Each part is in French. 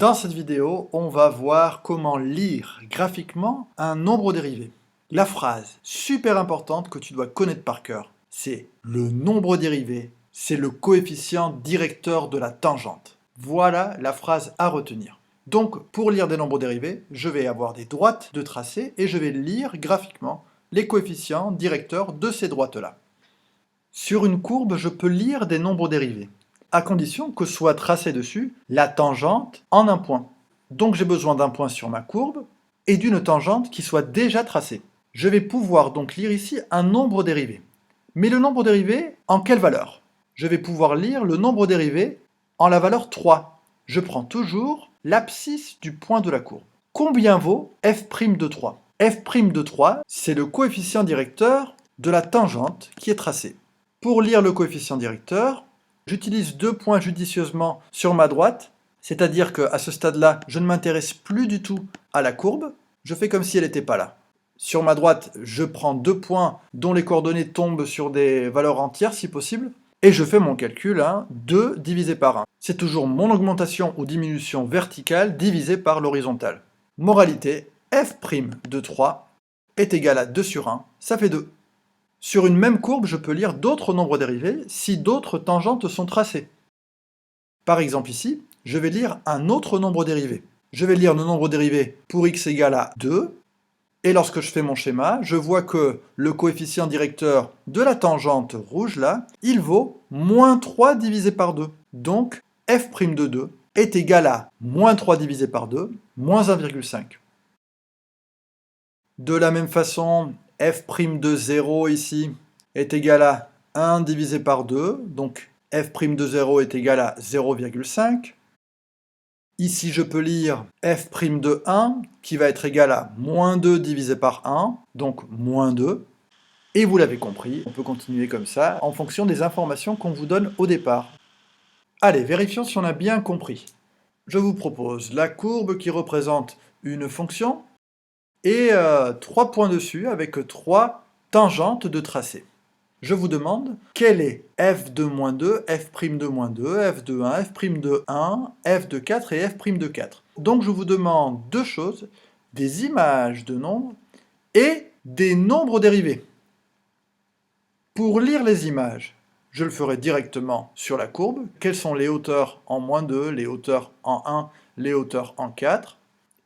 Dans cette vidéo, on va voir comment lire graphiquement un nombre dérivé. La phrase super importante que tu dois connaître par cœur, c'est le nombre dérivé, c'est le coefficient directeur de la tangente. Voilà la phrase à retenir. Donc, pour lire des nombres dérivés, je vais avoir des droites de tracé et je vais lire graphiquement les coefficients directeurs de ces droites-là. Sur une courbe, je peux lire des nombres dérivés, à condition que soit tracé dessus la tangente en un point. Donc j'ai besoin d'un point sur ma courbe et d'une tangente qui soit déjà tracée. Je vais pouvoir donc lire ici un nombre dérivé. Mais le nombre dérivé, en quelle valeur? Je vais pouvoir lire le nombre dérivé en la valeur 3. Je prends toujours l'abscisse du point de la courbe. Combien vaut f' de 3? f' de 3, c'est le coefficient directeur de la tangente qui est tracée. Pour lire le coefficient directeur, j'utilise deux points judicieusement sur ma droite, c'est-à-dire qu'à ce stade-là, je ne m'intéresse plus du tout à la courbe, je fais comme si elle n'était pas là. Sur ma droite, je prends deux points dont les coordonnées tombent sur des valeurs entières si possible, et je fais mon calcul, 2 divisé par 1. C'est toujours mon augmentation ou diminution verticale divisée par l'horizontale. Moralité, f' de 3 est égal à 2 sur 1, ça fait 2. Sur une même courbe, je peux lire d'autres nombres dérivés si d'autres tangentes sont tracées. Par exemple ici, je vais lire un autre nombre dérivé. Je vais lire le nombre dérivé pour x égale à 2, et lorsque je fais mon schéma, je vois que le coefficient directeur de la tangente rouge là, il vaut moins 3 divisé par 2. Donc f' de 2 est égal à moins 3 divisé par 2, moins 1,5. De la même façon, f' de 0 ici est égal à 1 divisé par 2, donc f' de 0 est égal à 0,5. Ici, je peux lire f' de 1 qui va être égal à moins 2 divisé par 1, donc moins 2. Et vous l'avez compris, on peut continuer comme ça en fonction des informations qu'on vous donne au départ. Allez, vérifions si on a bien compris. Je vous propose la courbe qui représente une fonction et 3 points dessus avec 3 tangentes de tracé. Je vous demande quel est f de moins 2, f' de moins 2, f de 1, f' de 1, f de 4 et f' de 4. Donc je vous demande deux choses, des images de nombres et des nombres dérivés. Pour lire les images, je le ferai directement sur la courbe. Quelles sont les hauteurs en moins 2, les hauteurs en 1, les hauteurs en 4.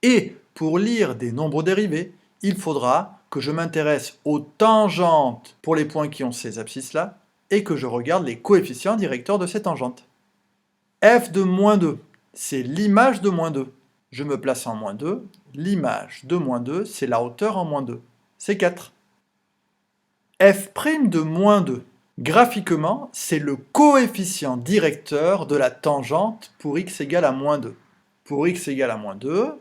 Et pour lire des nombres dérivés, il faudra que je m'intéresse aux tangentes pour les points qui ont ces abscisses-là, et que je regarde les coefficients directeurs de ces tangentes. f de moins 2, c'est l'image de moins 2. Je me place en moins 2, l'image de moins 2, c'est la hauteur en moins 2. C'est 4. f' de moins 2, graphiquement, c'est le coefficient directeur de la tangente pour x égale à moins 2. Pour x égale à moins 2,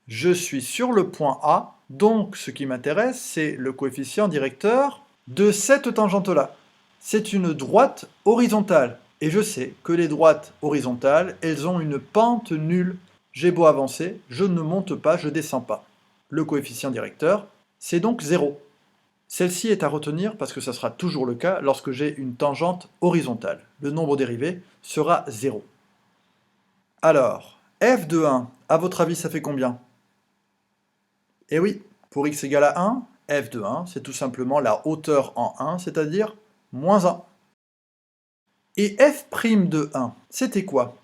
je suis sur le point A, donc ce qui m'intéresse, c'est le coefficient directeur de cette tangente-là. C'est une droite horizontale, et je sais que les droites horizontales, elles ont une pente nulle. J'ai beau avancer, je ne monte pas, je descends pas. Le coefficient directeur, c'est donc 0. Celle-ci est à retenir parce que ça sera toujours le cas lorsque j'ai une tangente horizontale. Le nombre dérivé sera 0. Alors, f de 1, à votre avis, ça fait combien? Eh oui, pour x égale à 1, f de 1, c'est tout simplement la hauteur en 1, c'est-à-dire moins 1. Et f' de 1, c'était quoi?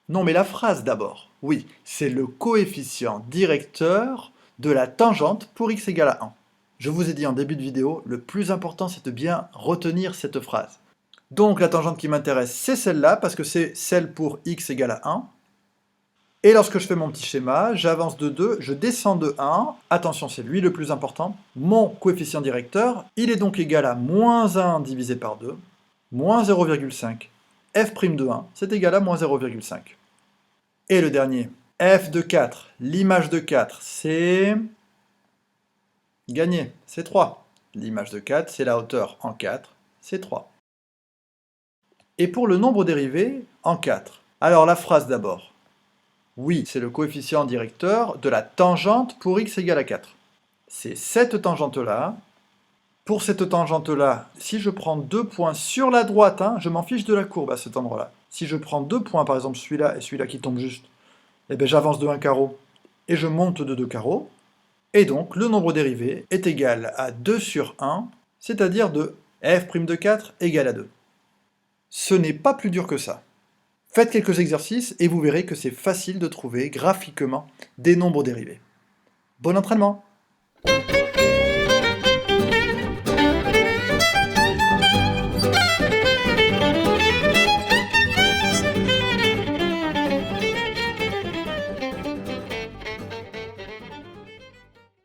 Non, mais la phrase d'abord. Oui, c'est le coefficient directeur de la tangente pour x égale à 1. Je vous ai dit en début de vidéo, le plus important c'est de bien retenir cette phrase. Donc la tangente qui m'intéresse, c'est celle-là, parce que c'est celle pour x égale à 1. Et lorsque je fais mon petit schéma, j'avance de 2, je descends de 1. Attention, c'est lui le plus important. Mon coefficient directeur, il est donc égal à moins 1 divisé par 2, moins 0,5. f' de 1, c'est égal à moins 0,5. Et le dernier, f de 4, l'image de 4, c'est... gagné, c'est 3. L'image de 4, c'est la hauteur en 4, c'est 3. Et pour le nombre dérivé, en 4. Alors la phrase d'abord. Oui, c'est le coefficient directeur de la tangente pour x égale à 4. C'est cette tangente-là. Pour cette tangente-là, si je prends deux points sur la droite, je m'en fiche de la courbe à cet endroit-là. si je prends 2 points, par exemple celui-là et celui-là qui tombe juste, eh bien j'avance de 1 carreau et je monte de 2 carreaux. Et donc, le nombre dérivé est égal à 2 sur 1, c'est-à-dire de f' de 4 égale à 2. Ce n'est pas plus dur que ça. Faites quelques exercices et vous verrez que c'est facile de trouver graphiquement des nombres dérivés. Bon entraînement!